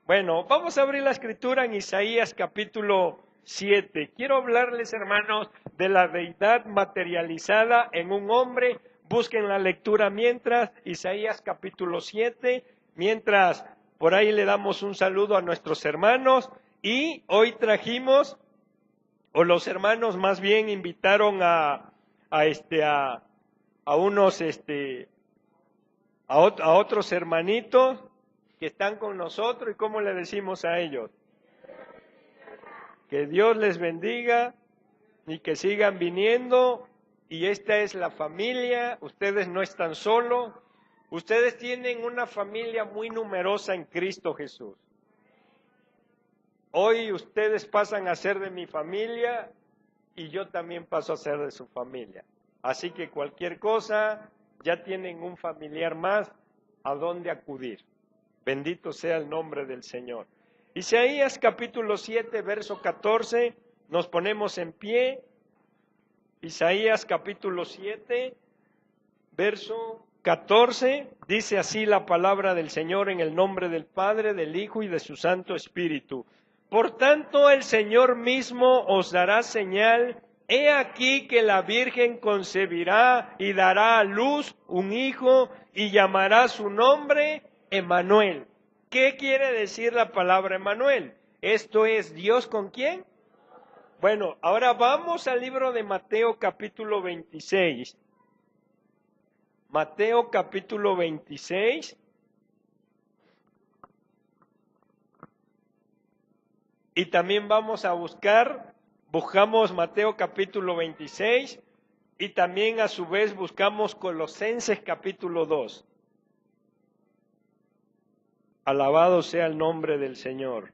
Bueno, vamos a abrir la escritura en Isaías capítulo 7. Quiero hablarles, hermanos, de la deidad materializada en un hombre. Busquen la lectura mientras, Isaías capítulo 7, mientras por ahí le damos un saludo a nuestros hermanos. Y hoy trajimos, o los hermanos más bien invitaron a otros hermanitos que están con nosotros. ¿Y cómo le decimos a ellos? Que Dios les bendiga y que sigan viniendo. Y esta es la familia, ustedes no están solos, ustedes tienen una familia muy numerosa en Cristo Jesús. Hoy ustedes pasan a ser de mi familia y yo también paso a ser de su familia. Así que cualquier cosa, ya tienen un familiar más a dónde acudir. Bendito sea el nombre del Señor. Isaías capítulo 7, verso 14, nos ponemos en pie. Isaías capítulo 7, verso 14, dice así la palabra del Señor en el nombre del Padre, del Hijo y de su Santo Espíritu. Por tanto, el Señor mismo os dará señal. He aquí que la Virgen concebirá y dará a luz un hijo y llamará su nombre Emmanuel. ¿Qué quiere decir la palabra Emmanuel? Esto es, ¿Dios con quién? Bueno, ahora vamos al libro de Mateo capítulo 26. Mateo capítulo 26. Y también vamos a buscamos Mateo capítulo 26 y también a su vez buscamos Colosenses capítulo 2. Alabado sea el nombre del Señor.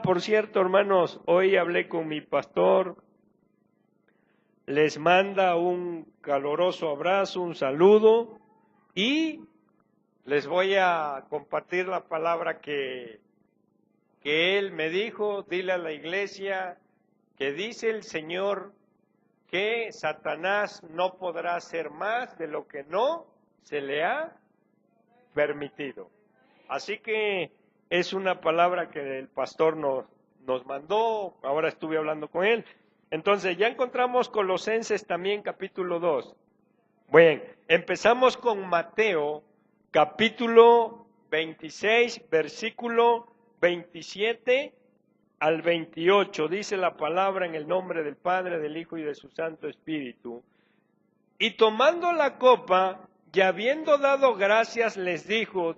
Por cierto, hermanos, hoy hablé con mi pastor. Les manda un caloroso abrazo, un saludo y les voy a compartir la palabra que él me dijo. Dile a la iglesia que dice el Señor que Satanás no podrá hacer más de lo que no se le ha permitido. Así que es una palabra que el pastor nos mandó, ahora estuve hablando con él. Entonces ya encontramos Colosenses también capítulo 2. Bueno, empezamos con Mateo capítulo 26, versículo 27 al 28. Dice la palabra en el nombre del Padre, del Hijo y de su Santo Espíritu. Y tomando la copa, y habiendo dado gracias, les dijo,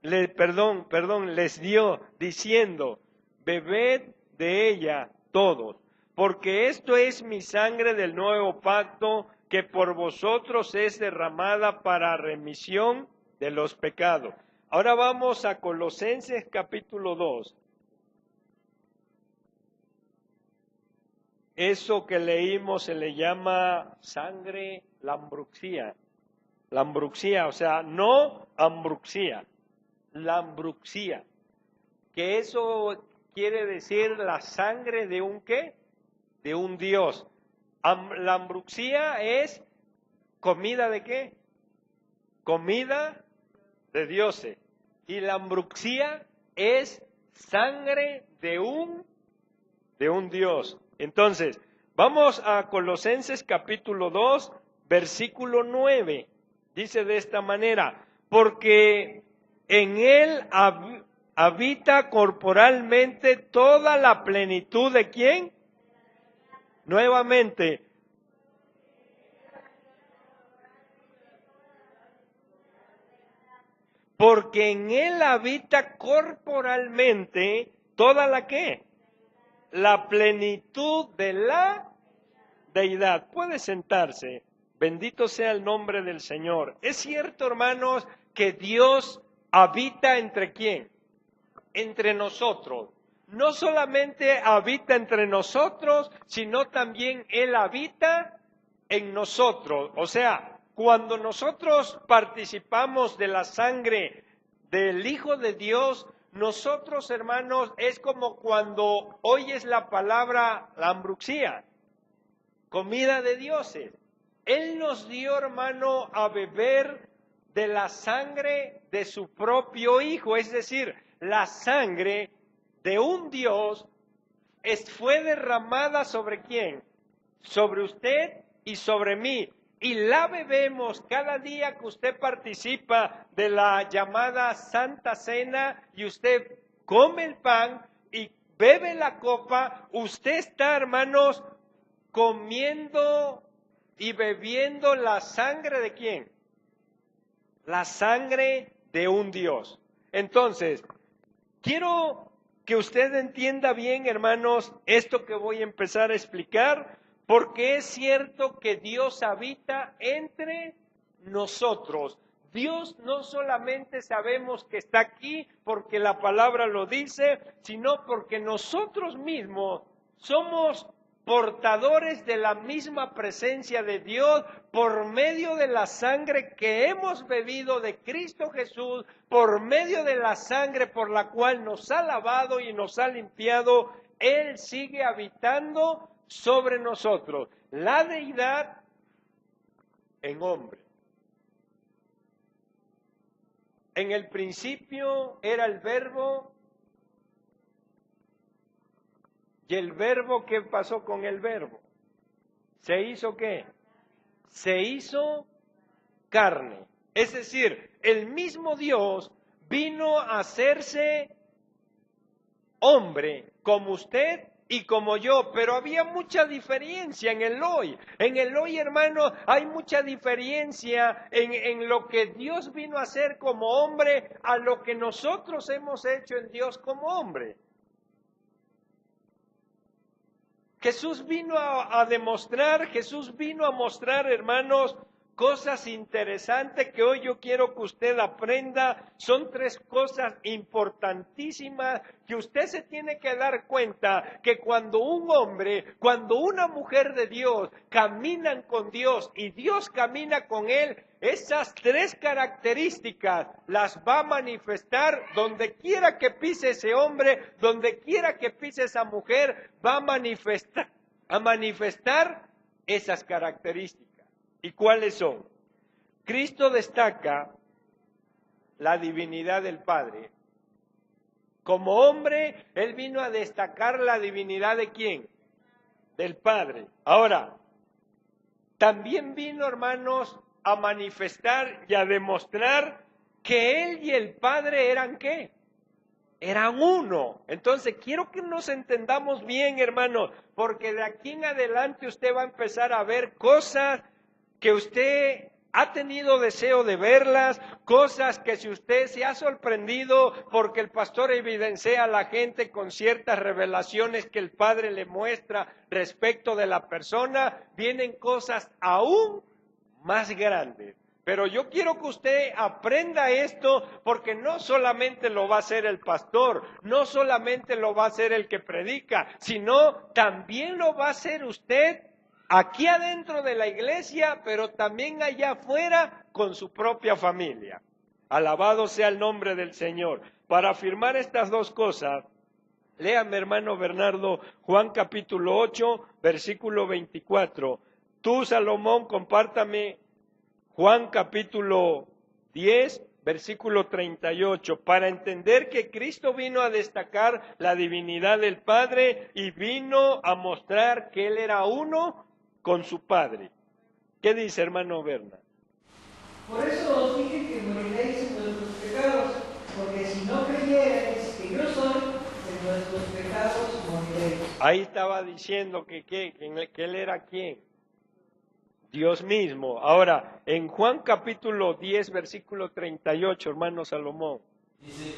les dio, diciendo, bebed de ella todos, porque esto es mi sangre del nuevo pacto, que por vosotros es derramada para remisión de los pecados. Ahora vamos a Colosenses capítulo 2. Eso que leímos se le llama sangre lambruxía. Lambruxía, o sea, no ambruxía. Lambruxía, que eso quiere decir la sangre de un ¿qué? De un dios. Lambruxía es comida de ¿qué? Comida de dioses. Y lambruxía es sangre de un dios. Entonces, vamos a Colosenses capítulo 2, versículo 9. Dice de esta manera, porque en él habita corporalmente toda la plenitud de ¿quién? Nuevamente. Porque en él habita corporalmente toda la ¿qué? La plenitud de la deidad. Puede sentarse. Bendito sea el nombre del Señor. Es cierto, hermanos, que Dios habita ¿entre quién? Entre nosotros. No solamente habita entre nosotros, sino también Él habita en nosotros. O sea, cuando nosotros participamos de la sangre del Hijo de Dios, nosotros, hermanos, es como cuando oyes la palabra lambruxía, comida de dioses. Él nos dio, hermano, a beber de la sangre de su propio Hijo, es decir, la sangre de un Dios fue derramada ¿sobre quién? Sobre usted y sobre mí. Y la bebemos cada día que usted participa de la llamada Santa Cena y usted come el pan y bebe la copa. Usted está, hermanos, comiendo y bebiendo la sangre ¿de quién? La sangre de un Dios. Entonces, quiero que usted entienda bien, hermanos, esto que voy a empezar a explicar, porque es cierto que Dios habita entre nosotros. Dios no solamente sabemos que está aquí porque la palabra lo dice, sino porque nosotros mismos somos portadores de la misma presencia de Dios por medio de la sangre que hemos bebido de Cristo Jesús, por medio de la sangre por la cual nos ha lavado y nos ha limpiado. Él sigue habitando sobre nosotros. La deidad en hombre. En el principio era el Verbo. ¿Y el Verbo qué pasó con el Verbo? ¿Se hizo qué? Se hizo carne. Es decir, el mismo Dios vino a hacerse hombre como usted y como yo, pero había mucha diferencia en el hoy. En el hoy, hermano, hay mucha diferencia en lo que Dios vino a hacer como hombre a lo que nosotros hemos hecho en Dios como hombre. Jesús vino a demostrar, Jesús vino a mostrar, hermanos, cosas interesantes que hoy yo quiero que usted aprenda. Son tres cosas importantísimas que usted se tiene que dar cuenta que cuando un hombre, cuando una mujer de Dios caminan con Dios y Dios camina con él, esas tres características las va a manifestar donde quiera que pise ese hombre, donde quiera que pise esa mujer, va a manifestar esas características. ¿Y cuáles son? Cristo destaca la divinidad del Padre. Como hombre, Él vino a destacar la divinidad ¿de quién? Del Padre. Ahora, también vino, hermanos, a manifestar y a demostrar que Él y el Padre eran ¿qué? Eran uno. Entonces, quiero que nos entendamos bien, hermanos, porque de aquí en adelante usted va a empezar a ver cosas que usted ha tenido deseo de verlas, cosas que si usted se ha sorprendido porque el pastor evidencia a la gente con ciertas revelaciones que el Padre le muestra respecto de la persona, vienen cosas aún más grandes. Pero yo quiero que usted aprenda esto porque no solamente lo va a hacer el pastor, no solamente lo va a hacer el que predica, sino también lo va a hacer usted aquí adentro de la iglesia, pero también allá afuera con su propia familia. Alabado sea el nombre del Señor. Para afirmar estas dos cosas, léame, hermano Bernardo, Juan capítulo 8, versículo 24. Tú, Salomón, compártame Juan capítulo 10, versículo 38, para entender que Cristo vino a destacar la divinidad del Padre y vino a mostrar que Él era uno con su Padre. ¿Qué dice, hermano Berna? Por eso os dije que moriréis en vuestros pecados, porque si no creyerais que yo soy, en vuestros pecados moriréis. Ahí estaba diciendo que Él era ¿quién? Dios mismo. Ahora, en Juan capítulo 10, versículo 38, hermano Salomón. Dice,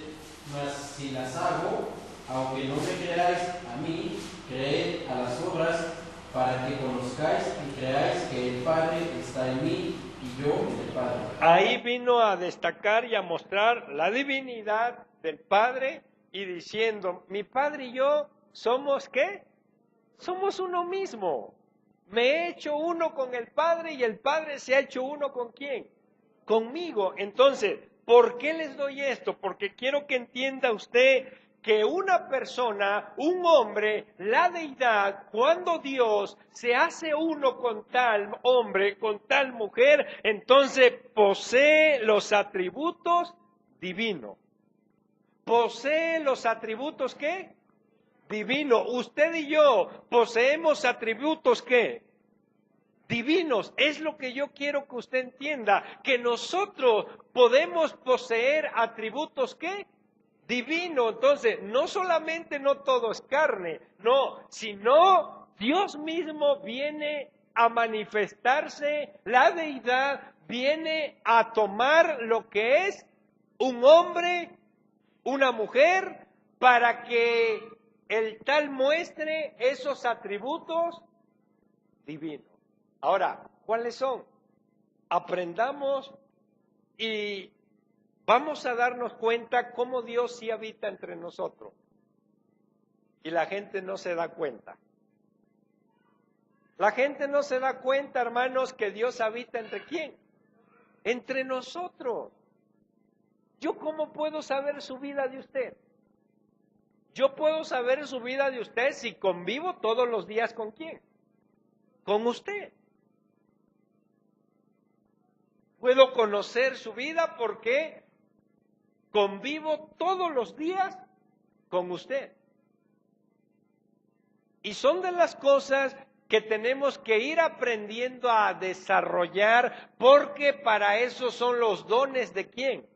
mas si las hago, aunque no me creáis a mí, creed a las obras, para que conozcáis y creáis que el Padre está en mí y yo en el Padre. Ahí vino a destacar y a mostrar la divinidad del Padre y diciendo, mi Padre y yo somos ¿qué? Somos uno mismo. Me he hecho uno con el Padre y el Padre se ha hecho uno ¿con quién? Conmigo. Entonces, ¿por qué les doy esto? Porque quiero que entienda usted que una persona, un hombre, la deidad, cuando Dios se hace uno con tal hombre, con tal mujer, entonces posee los atributos divino. Posee los atributos, ¿qué? Divino. Usted y yo poseemos atributos, ¿qué? Divinos. Es lo que yo quiero que usted entienda, que nosotros podemos poseer atributos, ¿qué? Divino. Entonces, no solamente no todo es carne, no, sino Dios mismo viene a manifestarse, la deidad viene a tomar lo que es un hombre, una mujer, para que el tal muestre esos atributos divinos. Ahora, ¿cuáles son? Aprendamos y vamos a darnos cuenta cómo Dios sí habita entre nosotros. Y la gente no se da cuenta. La gente no se da cuenta, hermanos, que Dios habita ¿entre quién? Entre nosotros. ¿Yo cómo puedo saber su vida de usted? Yo puedo saber su vida de usted si convivo todos los días ¿con quién? Con usted. Puedo conocer su vida porque convivo todos los días con usted. Y son de las cosas que tenemos que ir aprendiendo a desarrollar, porque para eso son los dones ¿de quién?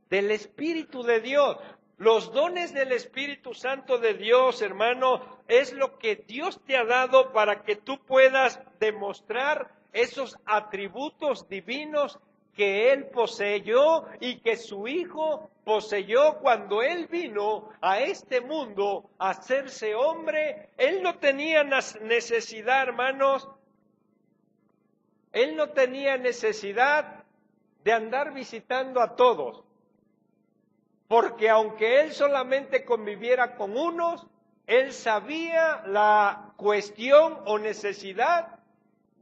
Del Espíritu de Dios. Los dones del Espíritu Santo de Dios, hermano, es lo que Dios te ha dado para que tú puedas demostrar esos atributos divinos que Él poseyó y que su Hijo poseyó cuando Él vino a este mundo a hacerse hombre. Él no tenía necesidad, hermanos, Él no tenía necesidad de andar visitando a todos, porque aunque Él solamente conviviera con unos, Él sabía la cuestión o necesidad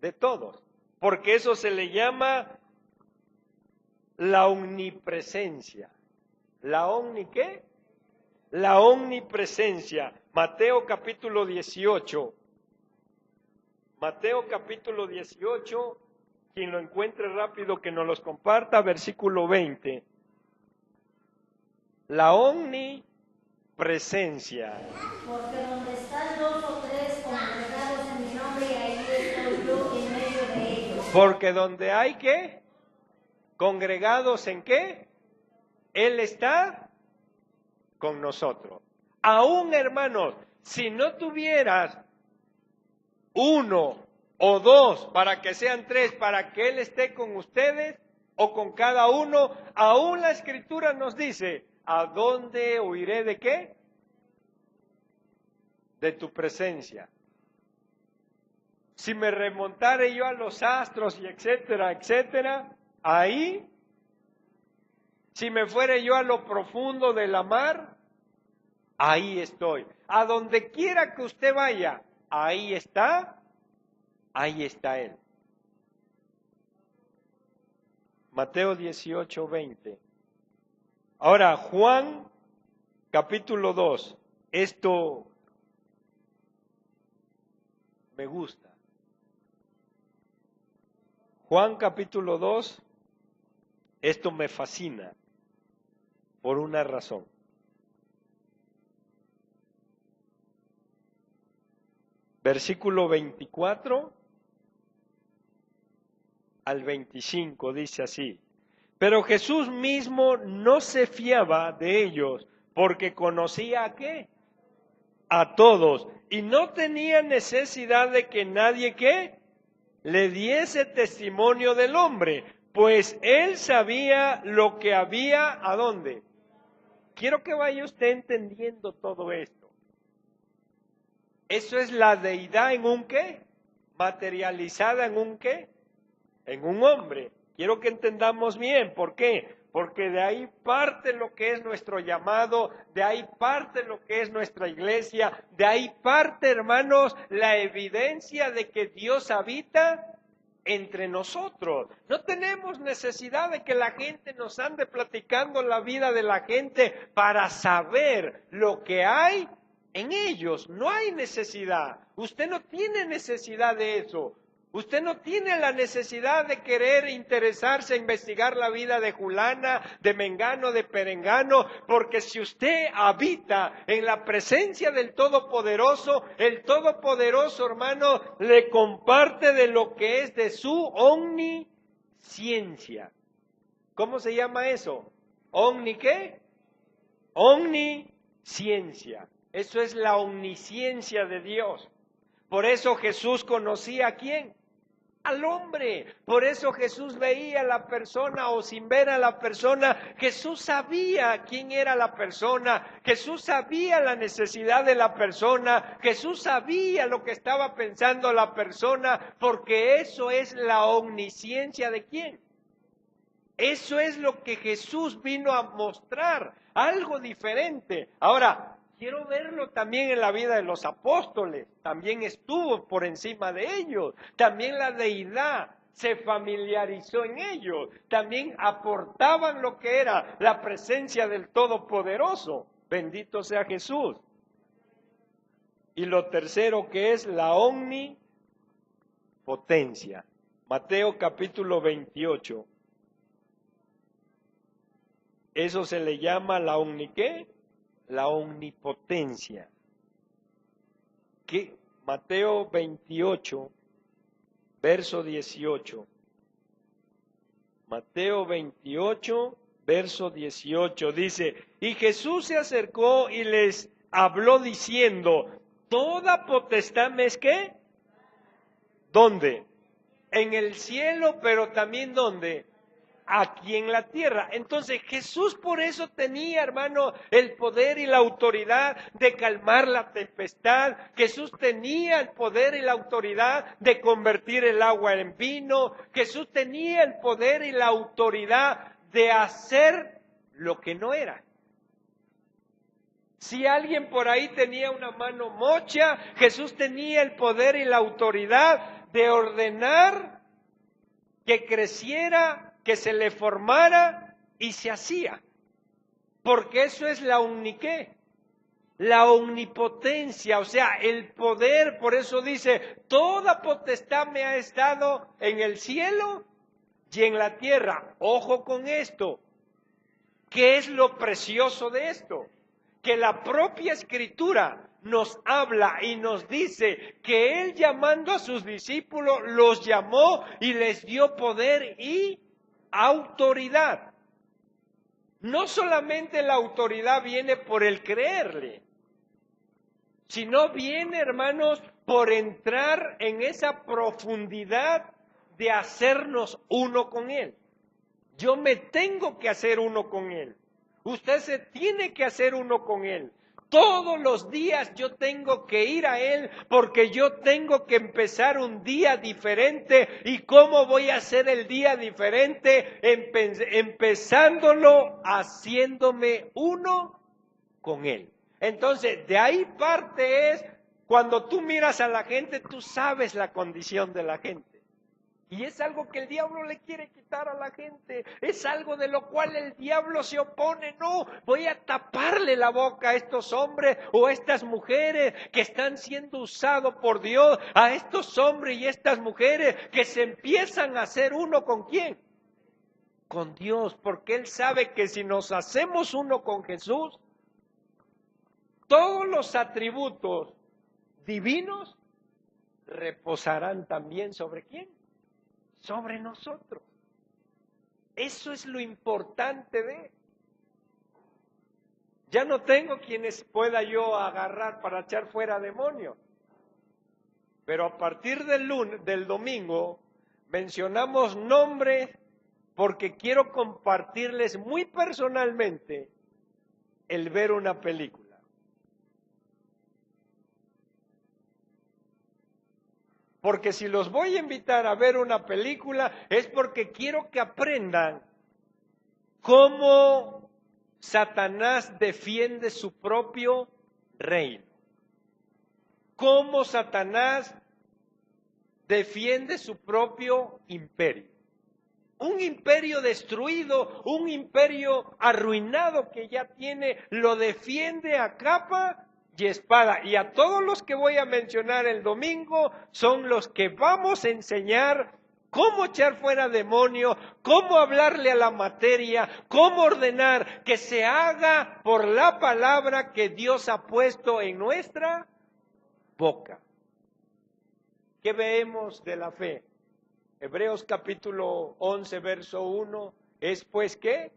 de todos, porque eso se le llama la omnipresencia. ¿La ¿qué? La omnipresencia. Mateo capítulo 18. Mateo capítulo 18, quien lo encuentre rápido que nos los comparta, versículo 20. La omnipresencia. Porque donde están dos o tres congregados en mi nombre, ahí estoy yo en medio de ellos. Porque donde hay ¿qué? Congregados ¿en qué? Él está con nosotros. Aún, hermanos, si no tuvieras uno o dos para que sean tres, para que Él esté con ustedes o con cada uno, aún la Escritura nos dice, ¿a dónde huiré de qué? De tu presencia. Si me remontare yo a los astros y etcétera, etcétera, ahí, si me fuere yo a lo profundo de la mar, ahí estoy. A donde quiera que usted vaya, ahí está Él. Mateo 18, 20. Ahora, Juan, capítulo 2. Esto me gusta. Juan, capítulo 2. Esto me fascina por una razón. Versículo 24 al 25 dice así. Pero Jesús mismo no se fiaba de ellos, porque conocía ¿a qué? A todos, y no tenía necesidad de que nadie ¿qué? Le diese testimonio del hombre, pues él sabía lo que había, ¿a dónde? Quiero que vaya usted entendiendo todo esto. Eso es la deidad en un ¿qué? Materializada en un ¿qué? En un hombre. Quiero que entendamos bien. ¿Por qué? Porque de ahí parte lo que es nuestro llamado, de ahí parte lo que es nuestra iglesia, de ahí parte, hermanos, la evidencia de que Dios habita entre nosotros. No tenemos necesidad de que la gente nos ande platicando la vida de la gente para saber lo que hay en ellos. No hay necesidad. Usted no tiene necesidad de eso. Usted no tiene la necesidad de querer interesarse, investigar la vida de Julana, de Mengano, de Perengano, porque si usted habita en la presencia del Todopoderoso, el Todopoderoso, hermano, le comparte de lo que es de su omnisciencia. ¿Cómo se llama eso? ¿Qué? Omnisciencia. Eso es la omnisciencia de Dios. Por eso Jesús conocía ¿a quién? Al hombre. Por eso Jesús veía a la persona o sin ver a la persona. Jesús sabía quién era la persona. Jesús sabía la necesidad de la persona. Jesús sabía lo que estaba pensando la persona, porque eso es la omnisciencia de quién. Eso es lo que Jesús vino a mostrar, algo diferente. Ahora, quiero verlo también en la vida de los apóstoles. También estuvo por encima de ellos. También la deidad se familiarizó en ellos. También aportaban lo que era la presencia del Todopoderoso. Bendito sea Jesús. Y lo tercero que es la omnipotencia. Mateo capítulo 28. Eso se le llama la ¿qué? La omnipotencia. ¿Qué? Mateo 28, verso 18. Mateo 28, verso 18 dice, y Jesús se acercó y les habló diciendo, toda potestad me es ¿qué? ¿Dónde? En el cielo, pero también ¿dónde? Aquí en la tierra. Entonces Jesús por eso tenía, hermano, el poder y la autoridad de calmar la tempestad. Jesús tenía el poder y la autoridad de convertir el agua en vino. Jesús tenía el poder y la autoridad de hacer lo que no era. Si alguien por ahí tenía una mano mocha, Jesús tenía el poder y la autoridad de ordenar que creciera, que se le formara y se hacía. Porque eso es la ¿qué? La omnipotencia, o sea, el poder. Por eso dice, toda potestad me ha estado en el cielo y en la tierra. Ojo con esto. ¿Qué es lo precioso de esto? Que la propia Escritura nos habla y nos dice que Él, llamando a sus discípulos, los llamó y les dio poder y autoridad. No solamente la autoridad viene por el creerle, sino viene, hermanos, por entrar en esa profundidad de hacernos uno con Él. Yo me tengo que hacer uno con Él. Usted se tiene que hacer uno con Él. Todos los días yo tengo que ir a Él porque yo tengo que empezar un día diferente. ¿Y cómo voy a hacer el día diferente? Empezándolo haciéndome uno con Él. Entonces, de ahí parte es, cuando tú miras a la gente, tú sabes la condición de la gente. Y es algo que el diablo le quiere quitar a la gente. Es algo de lo cual el diablo se opone. No, voy a taparle la boca a estos hombres o a estas mujeres que están siendo usados por Dios. A estos hombres y estas mujeres que se empiezan a hacer uno ¿con quién? Con Dios. Porque Él sabe que si nos hacemos uno con Jesús, todos los atributos divinos reposarán también ¿sobre quién? Sobre nosotros. Eso es lo importante de. Ya no tengo quienes pueda yo agarrar para echar fuera demonios. Pero a partir del domingo mencionamos nombres porque quiero compartirles muy personalmente el ver una película. Porque si los voy a invitar a ver una película es porque quiero que aprendan cómo Satanás defiende su propio reino. Cómo Satanás defiende su propio imperio. Un imperio destruido, un imperio arruinado que ya tiene, lo defiende a capa y espada. Y a todos los que voy a mencionar el domingo son los que vamos a enseñar cómo echar fuera demonios, cómo hablarle a la materia, cómo ordenar que se haga por la palabra que Dios ha puesto en nuestra boca. ¿Qué vemos de la fe? Hebreos capítulo 11, verso 1, es pues ¿qué?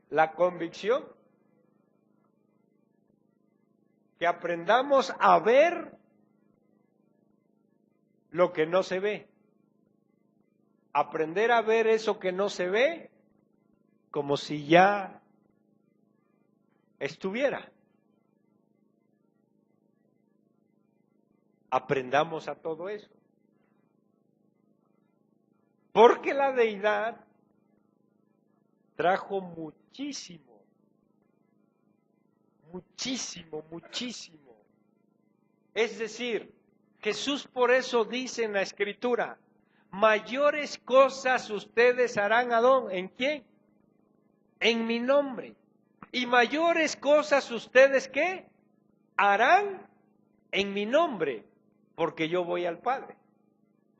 La convicción. Que aprendamos a ver lo que no se ve. Aprender a ver eso que no se ve como si ya estuviera. Aprendamos a todo eso. Porque la deidad trajo muchísimo. Es decir, Jesús por eso dice en la Escritura, mayores cosas ustedes harán, ¿adón? ¿En quién? En mi nombre. Y mayores cosas ustedes, ¿qué? Harán en mi nombre, porque yo voy al Padre.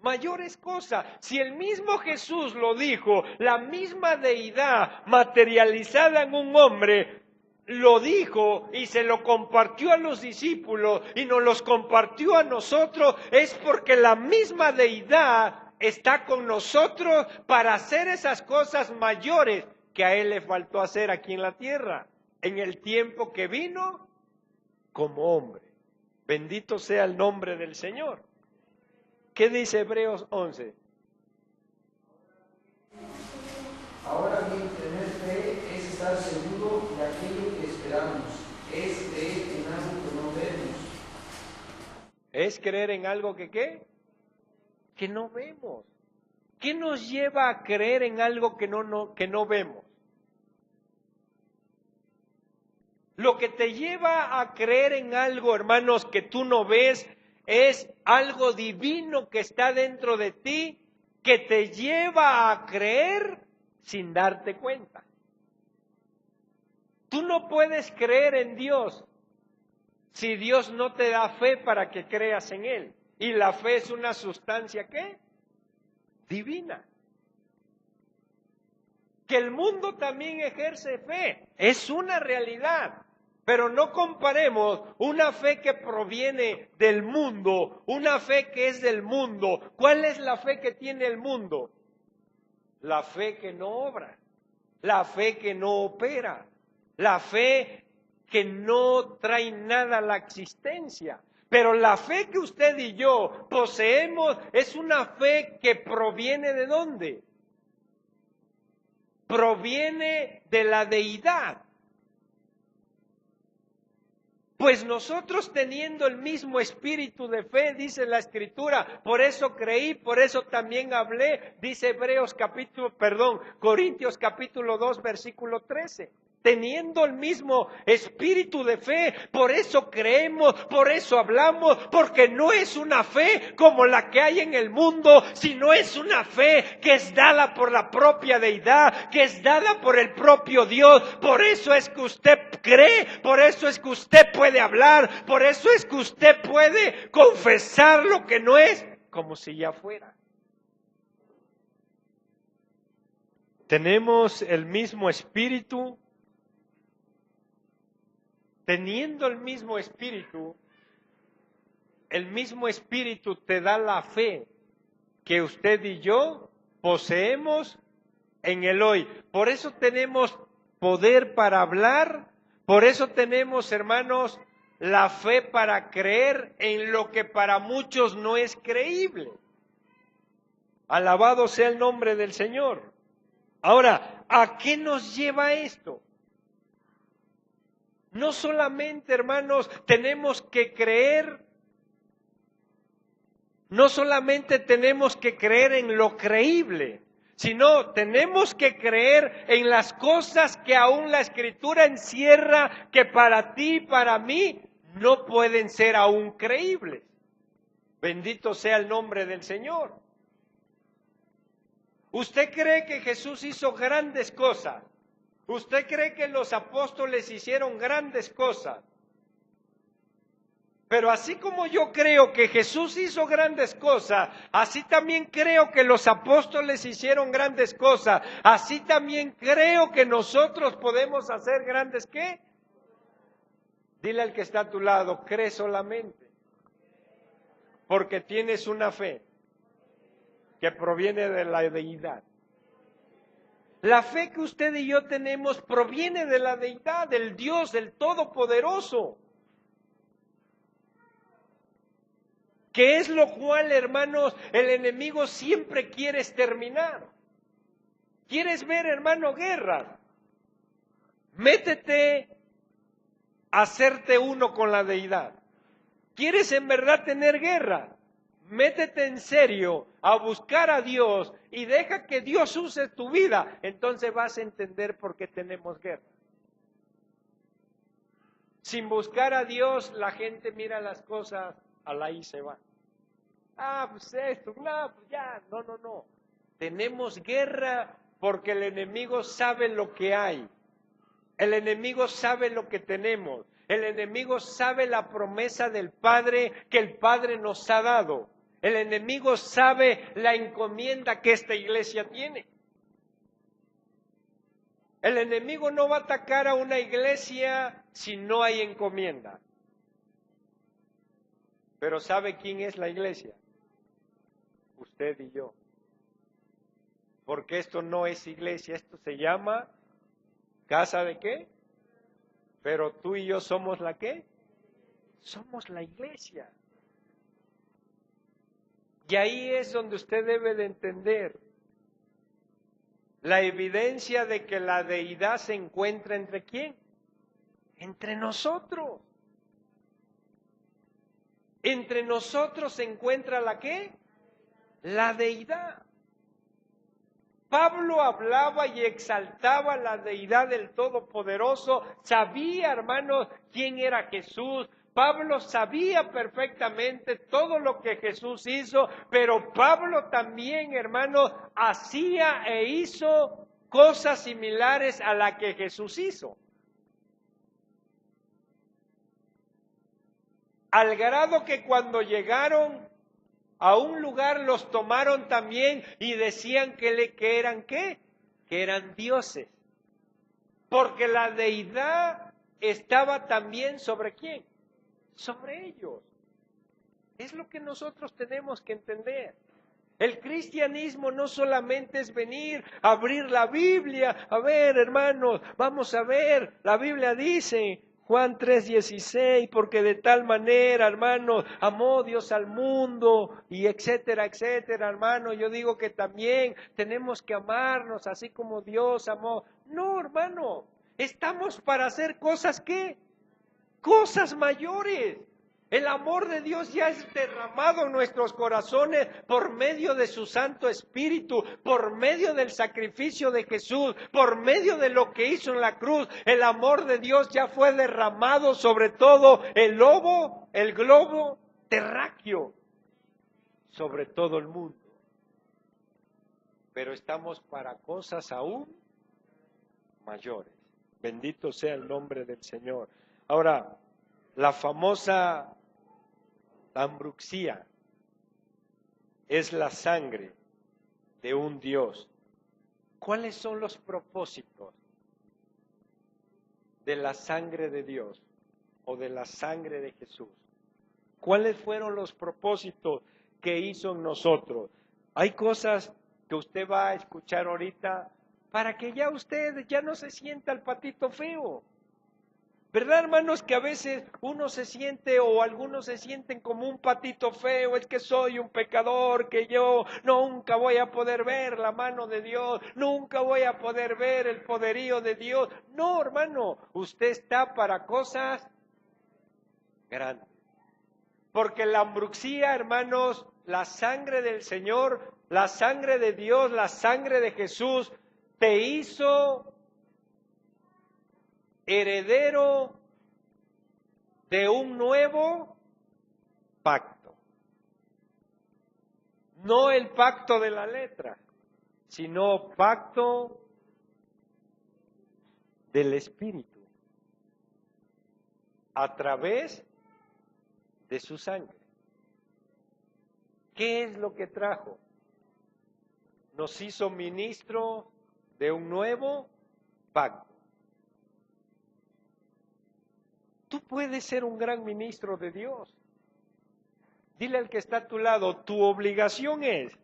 Mayores cosas. Si el mismo Jesús lo dijo, la misma deidad materializada en un hombre, lo dijo y se lo compartió a los discípulos y nos los compartió a nosotros, es porque la misma deidad está con nosotros para hacer esas cosas mayores que a Él le faltó hacer aquí en la tierra, en el tiempo que vino como hombre. Bendito sea el nombre del Señor. ¿Qué dice Hebreos 11? Ahora bien, tener fe es estar seguro de aquello que esperamos, es creer en algo que no vemos. ¿Es creer en algo que qué? Que no vemos. ¿Qué nos lleva a creer en algo que no vemos? Lo que te lleva a creer en algo, hermanos, que tú no ves, es algo divino que está dentro de ti, que te lleva a creer sin darte cuenta. Tú no puedes creer en Dios si Dios no te da fe para que creas en Él. Y la fe es una sustancia, ¿qué? Divina. Que el mundo también ejerce fe, es una realidad. Pero no comparemos una fe que proviene del mundo, una fe que es del mundo. ¿Cuál es la fe que tiene el mundo? La fe que no obra, la fe que no opera, la fe que no trae nada a la existencia. Pero la fe que usted y yo poseemos es una fe que proviene ¿de dónde? Proviene de la deidad. Pues nosotros teniendo el mismo espíritu de fe, dice la Escritura, por eso creí, por eso también hablé, dice Corintios capítulo 2, versículo 13. Teniendo el mismo espíritu de fe, por eso creemos, por eso hablamos, porque no es una fe como la que hay en el mundo, sino es una fe que es dada por la propia deidad, que es dada por el propio Dios. Por eso es que usted cree, por eso es que usted puede hablar, por eso es que usted puede confesar lo que no es, como si ya fuera. Tenemos el mismo espíritu. Teniendo el mismo espíritu te da la fe que usted y yo poseemos en el hoy. Por eso tenemos poder para hablar, por eso tenemos, hermanos, la fe para creer en lo que para muchos no es creíble. Alabado sea el nombre del Señor. Ahora, ¿a qué nos lleva esto? No solamente, hermanos, tenemos que creer, no solamente tenemos que creer en lo creíble, sino tenemos que creer en las cosas que aún la Escritura encierra, que para ti y para mí no pueden ser aún creíbles. Bendito sea el nombre del Señor. ¿Usted cree que Jesús hizo grandes cosas? ¿Usted cree que los apóstoles hicieron grandes cosas? Pero así como yo creo que Jesús hizo grandes cosas, así también creo que los apóstoles hicieron grandes cosas, así también creo que nosotros podemos hacer grandes ¿qué? Dile al que está a tu lado, cree solamente, porque tienes una fe que proviene de la deidad. La fe que usted y yo tenemos proviene de la deidad, del Dios, del Todopoderoso. Que es lo cual, hermanos, el enemigo siempre quiere exterminar. ¿Quieres ver, hermano, guerra? Métete a hacerte uno con la deidad. ¿Quieres en verdad tener guerra? Métete en serio a buscar a Dios y deja que Dios use tu vida. Entonces vas a entender por qué tenemos guerra. Sin buscar a Dios, la gente mira las cosas a la y se va. Pues esto, no, pues ya, no. Tenemos guerra porque el enemigo sabe lo que hay. El enemigo sabe lo que tenemos. El enemigo sabe la promesa del Padre que el Padre nos ha dado. El enemigo sabe la encomienda que esta iglesia tiene. El enemigo no va a atacar a una iglesia si no hay encomienda. Pero ¿sabe quién es la iglesia? Usted y yo. Porque esto no es iglesia, esto se llama ¿casa de qué? Pero tú y yo somos la ¿qué? Somos la iglesia. Y ahí es donde usted debe de entender la evidencia de que la deidad se encuentra ¿entre quién? Entre nosotros. Entre nosotros se encuentra la ¿qué? La deidad. Pablo hablaba y exaltaba la deidad del Todopoderoso. Sabía, hermanos, quién era Jesús. Pablo sabía perfectamente todo lo que Jesús hizo, pero Pablo también, hermanos, hacía e hizo cosas similares a las que Jesús hizo. Al grado que cuando llegaron a un lugar los tomaron también y decían que eran ¿qué? Que eran dioses. Porque la deidad estaba también ¿sobre quién? Sobre ellos. Es lo que nosotros tenemos que entender. El cristianismo no solamente es venir a abrir la Biblia. A ver, hermanos, vamos a ver. La Biblia dice, Juan 3:16, porque de tal manera, hermano, amó Dios al mundo, y etcétera, etcétera, hermano. Yo digo que también tenemos que amarnos así como Dios amó. No, hermano, estamos para hacer cosas ¿qué? Cosas mayores. El amor de Dios ya es derramado en nuestros corazones por medio de su Santo Espíritu, por medio del sacrificio de Jesús, por medio de lo que hizo en la cruz. El amor de Dios ya fue derramado sobre todo el globo terráqueo, sobre todo el mundo. Pero estamos para cosas aún mayores. Bendito sea el nombre del Señor. Ahora, la famosa ambruxía es la sangre de un Dios. ¿Cuáles son los propósitos de la sangre de Dios o de la sangre de Jesús? ¿Cuáles fueron los propósitos que hizo en nosotros? Hay cosas que usted va a escuchar ahorita para que ya usted ya no se sienta el patito feo. ¿Verdad, hermanos, que a veces uno se siente o algunos se sienten como un patito feo? Es que soy un pecador, que yo nunca voy a poder ver la mano de Dios, nunca voy a poder ver el poderío de Dios. No, hermano, usted está para cosas grandes. Porque la ambruxía, hermanos, la sangre del Señor, la sangre de Dios, la sangre de Jesús, te hizo heredero de un nuevo pacto. No el pacto de la letra, sino pacto del Espíritu a través de su sangre. ¿Qué es lo que trajo? Nos hizo ministros de un nuevo pacto. Tú puedes ser un gran ministro de Dios. Dile al que está a tu lado, tu obligación es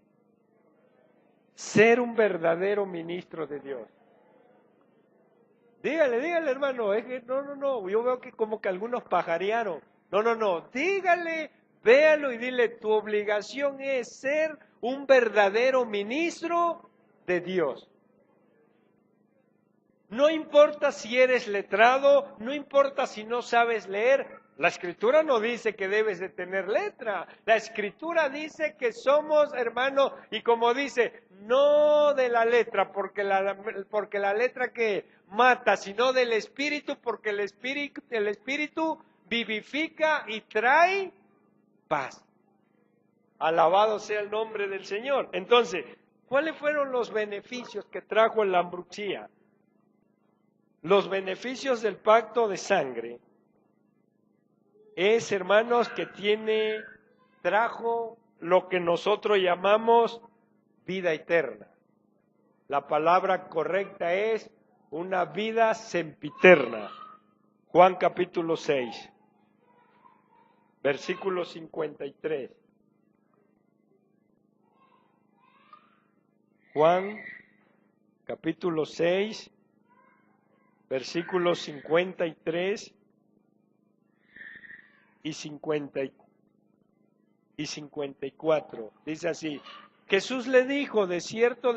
ser un verdadero ministro de Dios. Dígale, hermano, es que no, yo veo que como que algunos pajarearon. No, dígale, véalo y dile, tu obligación es ser un verdadero ministro de Dios. No importa si eres letrado, no importa si no sabes leer. La Escritura no dice que debes de tener letra. La Escritura dice que somos hermanos, y como dice, no de la letra, porque la letra que mata, sino del Espíritu, porque el Espíritu vivifica y trae paz. Alabado sea el nombre del Señor. Entonces, ¿cuáles fueron los beneficios que trajo la ambruxía? Los beneficios del pacto de sangre es, hermanos, que trajo lo que nosotros llamamos vida eterna. La palabra correcta es una vida sempiterna. Juan capítulo 6, versículo 53. Juan capítulo 6, versículos 53 y 54. Dice así: Jesús le dijo, de cierto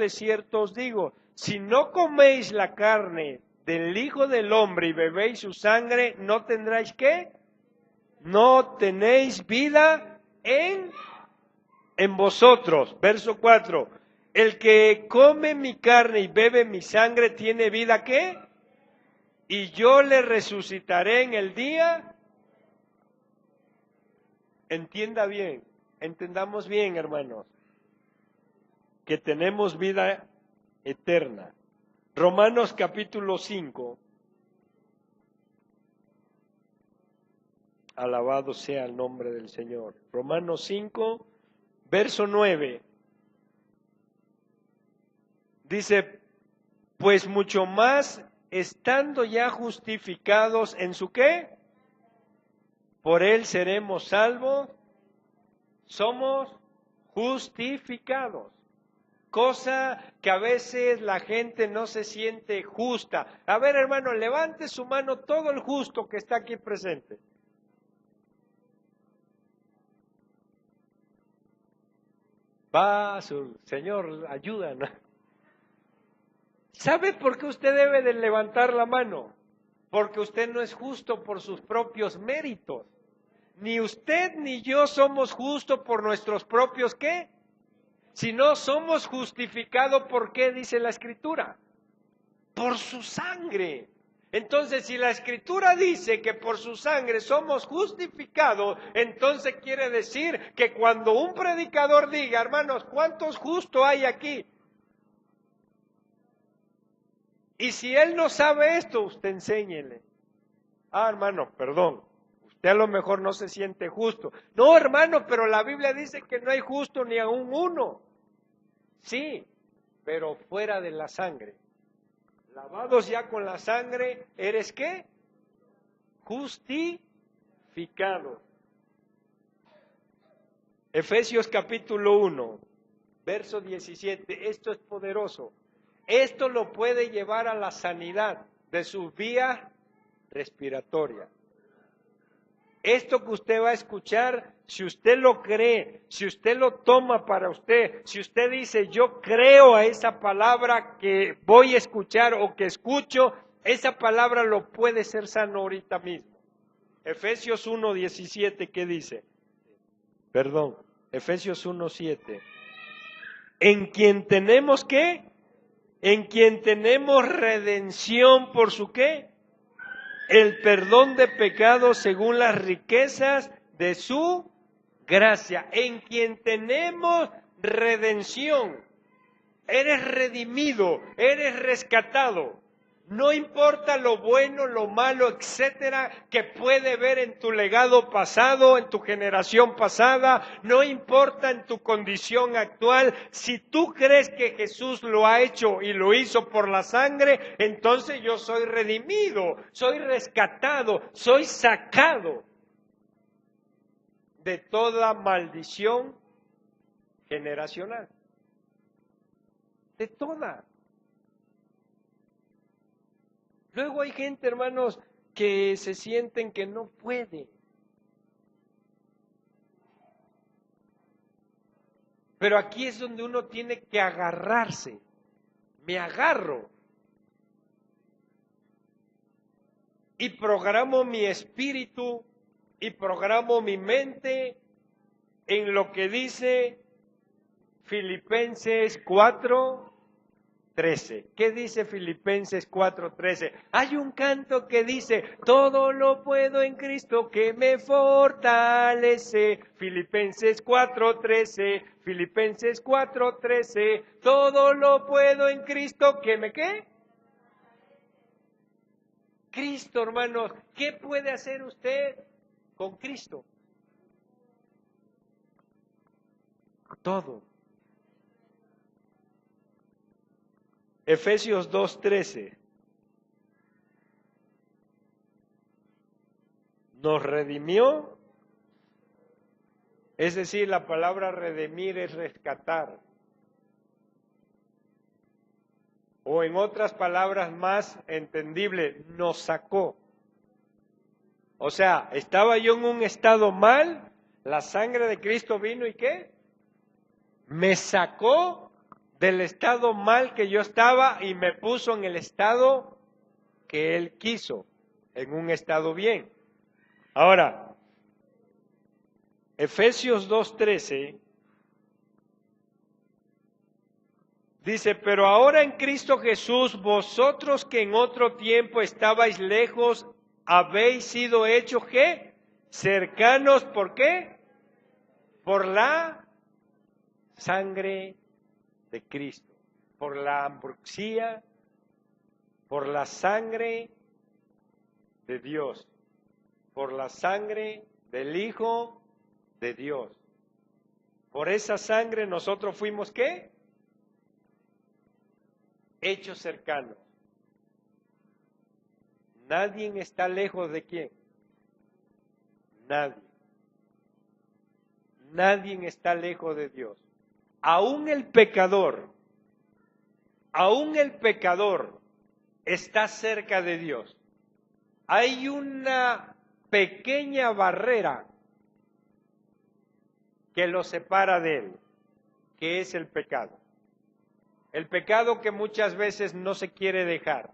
os digo, si no coméis la carne del Hijo del Hombre y bebéis su sangre, no tendráis ¿qué? No tenéis vida en vosotros. Verso 4. El que come mi carne y bebe mi sangre tiene vida ¿qué? Y yo le resucitaré en el día. Entendamos bien, hermanos, que tenemos vida eterna. Romanos capítulo 5. Alabado sea el nombre del Señor. Romanos 5, verso 9. Dice, pues mucho más, estando ya justificados en su ¿qué? Por él seremos salvos. Somos justificados. Cosa que a veces la gente no se siente justa. A ver, hermano, levante su mano todo el justo que está aquí presente. Señor, ayúdanos. ¿Sabe por qué usted debe de levantar la mano? Porque usted no es justo por sus propios méritos. Ni usted ni yo somos justos por nuestros propios ¿qué? Si no somos justificados, ¿por qué dice la Escritura? Por su sangre. Entonces, si la Escritura dice que por su sangre somos justificados, entonces quiere decir que cuando un predicador diga, hermanos, ¿cuántos justos hay aquí? Y si él no sabe esto, usted enséñele. Hermano, perdón, usted a lo mejor no se siente justo. No, hermano, pero la Biblia dice que no hay justo ni aún uno. Sí, pero fuera de la sangre. Lavados ya con la sangre, ¿eres qué? Justificado. Efesios capítulo 1, verso 17, esto es poderoso. Esto lo puede llevar a la sanidad de sus vías respiratorias. Esto que usted va a escuchar, si usted lo cree, si usted lo toma para usted, si usted dice, yo creo a esa palabra que voy a escuchar o que escucho, esa palabra lo puede ser sano ahorita mismo. Efesios 1:17, ¿qué dice? Efesios 1:7. En quien tenemos ¿qué? En quien tenemos redención por su ¿qué? El perdón de pecados según las riquezas de su gracia. En quien tenemos redención. Eres redimido, eres rescatado. No importa lo bueno, lo malo, etcétera, que puede ver en tu legado pasado, en tu generación pasada, no importa en tu condición actual. Si tú crees que Jesús lo ha hecho y lo hizo por la sangre, entonces yo soy redimido, soy rescatado, soy sacado de toda maldición generacional. De toda. Luego hay gente, hermanos, que se sienten que no puede. Pero aquí es donde uno tiene que agarrarse. Me agarro. Y programo mi espíritu y programo mi mente en lo que dice Filipenses 4:13. ¿Qué dice Filipenses 4:13? Hay un canto que dice, todo lo puedo en Cristo que me fortalece. Filipenses 4:13, Filipenses 4:13, todo lo puedo en Cristo que me, ¿qué? Cristo, hermanos, ¿qué puede hacer usted con Cristo? Todo. Efesios 2:13 nos redimió, es decir, la palabra redimir es rescatar, o en otras palabras más entendible, nos sacó. O sea, estaba yo en un estado mal, la sangre de Cristo vino y ¿qué? Me sacó del estado mal que yo estaba y me puso en el estado que Él quiso, en un estado bien. Ahora, Efesios 2:13 dice, pero ahora en Cristo Jesús, vosotros que en otro tiempo estabais lejos, habéis sido hechos, ¿qué? Cercanos, ¿por qué? Por la sangre de Cristo, por la ambruxía, por la sangre de Dios, por la sangre del Hijo de Dios. Por esa sangre nosotros fuimos, ¿qué? Hechos cercanos. Nadie está lejos de quién. Nadie. Nadie está lejos de Dios. Aún el pecador está cerca de Dios. Hay una pequeña barrera que lo separa de Él, que es el pecado. El pecado que muchas veces no se quiere dejar.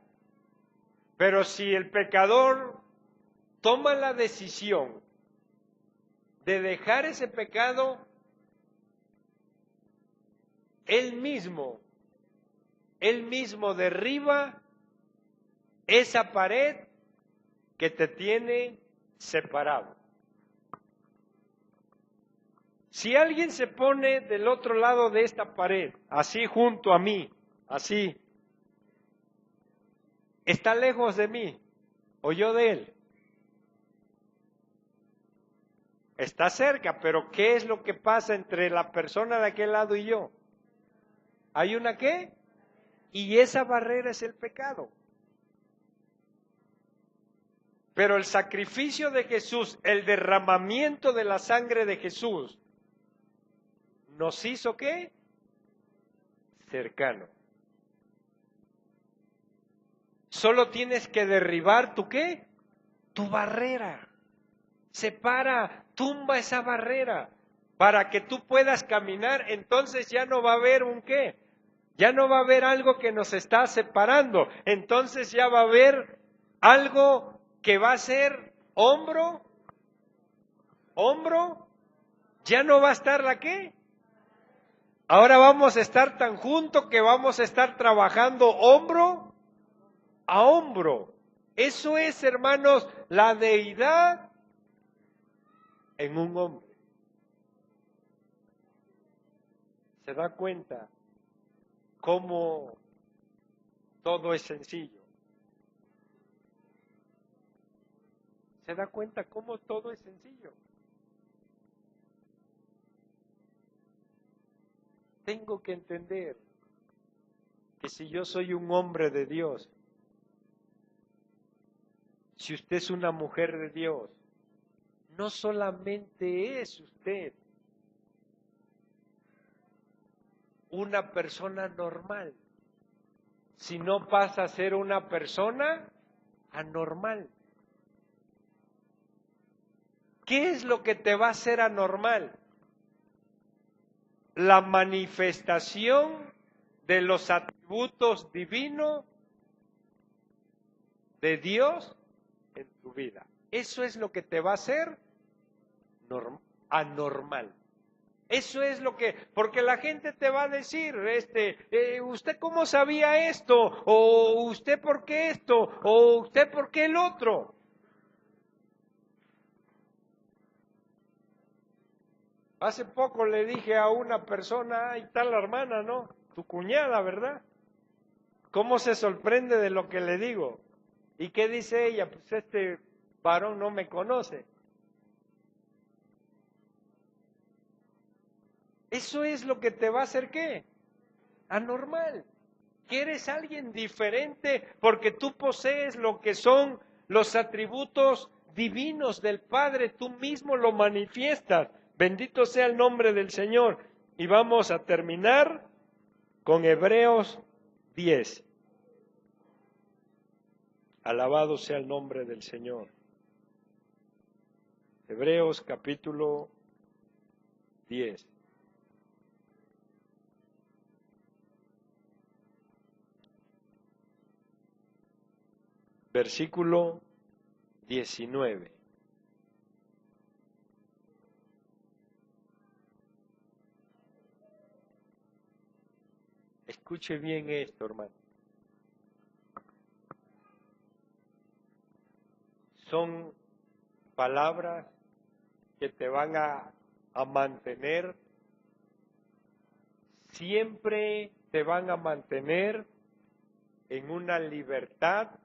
Pero si el pecador toma la decisión de dejar ese pecado, él mismo derriba esa pared que te tiene separado. Si alguien se pone del otro lado de esta pared, así junto a mí, así, ¿está lejos de mí o yo de él? Está cerca, pero ¿qué es lo que pasa entre la persona de aquel lado y yo? ¿Hay una qué? Y esa barrera es el pecado. Pero el sacrificio de Jesús, el derramamiento de la sangre de Jesús, ¿nos hizo qué? Cercano. Solo tienes que derribar tu qué? Tu barrera. Separa, tumba esa barrera para que tú puedas caminar. Entonces ya no va a haber un qué. Ya no va a haber algo que nos está separando. Entonces ya va a haber algo que va a ser hombro. Ya no va a estar la qué. Ahora vamos a estar tan juntos que vamos a estar trabajando hombro a hombro. Eso es, hermanos, la deidad en un hombre. ¿Se da cuenta cómo todo es sencillo? ¿Se da cuenta cómo todo es sencillo? Tengo que entender que si yo soy un hombre de Dios, si usted es una mujer de Dios, no solamente es usted una persona normal, sino pasa a ser una persona anormal. ¿Qué es lo que te va a hacer anormal? La manifestación de los atributos divinos de Dios en tu vida. Eso es lo que te va a hacer anormal. Eso es lo que, porque la gente te va a decir, ¿usted cómo sabía esto? O ¿usted por qué esto? O ¿usted por qué el otro? Hace poco le dije a una persona, ahí está la hermana, ¿no? Tu cuñada, ¿verdad? ¿Cómo se sorprende de lo que le digo? ¿Y qué dice ella? Pues este varón no me conoce. Eso es lo que te va a hacer, ¿qué? Anormal. Que eres alguien diferente porque tú posees lo que son los atributos divinos del Padre, tú mismo lo manifiestas. Bendito sea el nombre del Señor. Y vamos a terminar con Hebreos 10. Alabado sea el nombre del Señor. Hebreos capítulo 10. Versículo 19. Escuche bien esto, hermano. Son palabras que te van a mantener, siempre te van a mantener en una libertad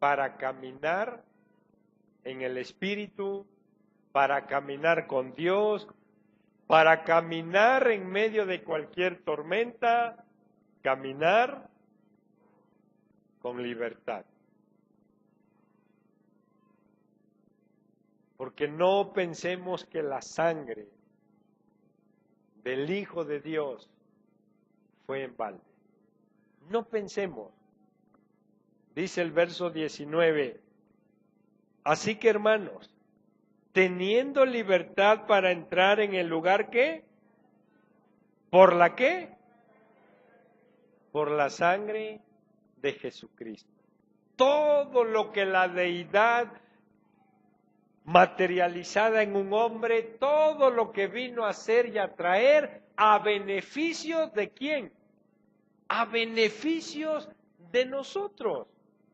para caminar en el Espíritu, para caminar con Dios, para caminar en medio de cualquier tormenta, caminar con libertad. Porque no pensemos que la sangre del Hijo de Dios fue en balde. No pensemos. Dice el verso 19, así que hermanos, teniendo libertad para entrar en el lugar ¿qué? ¿Por la qué? Por la sangre de Jesucristo. Todo lo que la deidad materializada en un hombre, todo lo que vino a hacer y a traer a beneficio de ¿quién? A beneficios de nosotros.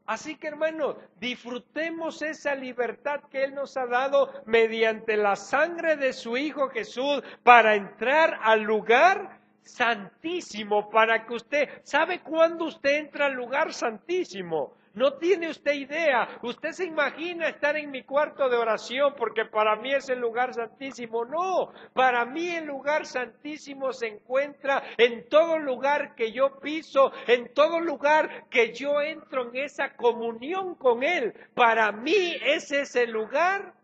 Así que hermanos, disfrutemos esa libertad que Él nos ha dado mediante la sangre de su Hijo Jesús para entrar al lugar santísimo, para que usted, ¿sabe cuándo usted entra al lugar santísimo? No tiene usted idea. Usted se imagina estar en mi cuarto de oración porque para mí es el lugar santísimo. No, para mí el lugar santísimo se encuentra en todo lugar que yo piso, en todo lugar que yo entro en esa comunión con Él. Para mí ese es el lugar